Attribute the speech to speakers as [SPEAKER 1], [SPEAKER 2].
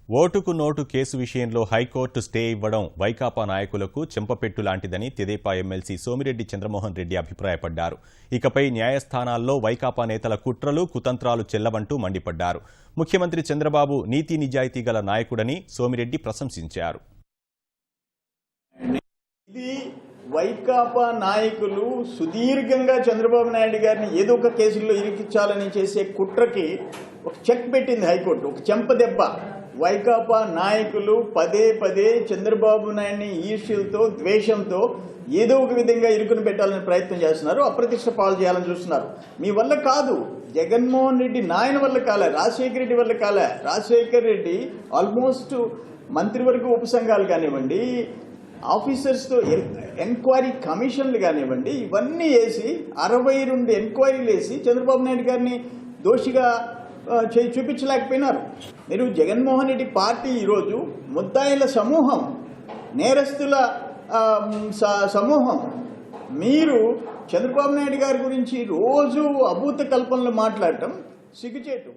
[SPEAKER 1] ఓటుకు note case విషయంలో high court stay ఇవ్వడం వైకాపా నాయకులకు చెంపపెట్టు లాంటిదని తెదేపా ఎమ్మెల్సీ సోమిరెడ్డి చంద్రమోహన్ రెడ్డి అభిప్రాయపడ్డారు. ఇకపై న్యాయస్థానాల్లో వైకాపా నేతల కుట్రలు కుతంత్రాలు చెల్లవంటూ మండిపడ్డారు. ముఖ్యమంత్రి చంద్రబాబు నీతి నిజాయితీ గల నాయకుడని సోమిరెడ్డి ప్రశంసించారు.
[SPEAKER 2] వైకాపా నాయకులు సుదీర్ఘంగా చంద్రబాబు నాయుడు గారిని ఏదో ఒక కేసుల్లో ఇరికించాలని చేసే కుట్రకి ఒక చెక్ పెట్టింది హైకోర్టు, ఒక చెంపదెబ్బ. వైకాపా నాయకులు పదే పదే చంద్రబాబు నాయుడిని ఈర్ష్యలతో ద్వేషంతో ఏదో ఒక విధంగా ఇరుకుని పెట్టాలని ప్రయత్నం చేస్తున్నారు, అప్రతిష్ట పాలు చేయాలని చూస్తున్నారు. మీ వల్ల కాదు, జగన్మోహన్ రెడ్డి నాయన వల్ల కాలే, రాజశేఖర రెడ్డి వల్ల కాలే. రాజశేఖర రెడ్డి ఆల్మోస్ట్ మంత్రివర్గ ఉపసంఘాలు కానివ్వండి, ఆఫీసర్స్తో ఎంక్వైరీ కమిషన్లు కానివ్వండి, ఇవన్నీ వేసి 62 ఎంక్వైరీలు వేసి చంద్రబాబు నాయుడు గారిని దోషిగా చూపించలేకపోయినారు. మీరు జగన్మోహన్ రెడ్డి పార్టీ ఈరోజు ముద్దాయిల సమూహం, నేరస్తుల సమూహం. మీరు చంద్రబాబు నాయుడు గారి గురించి రోజు అభూత కల్పనలు మాట్లాడటం సిగ్గుచేటు.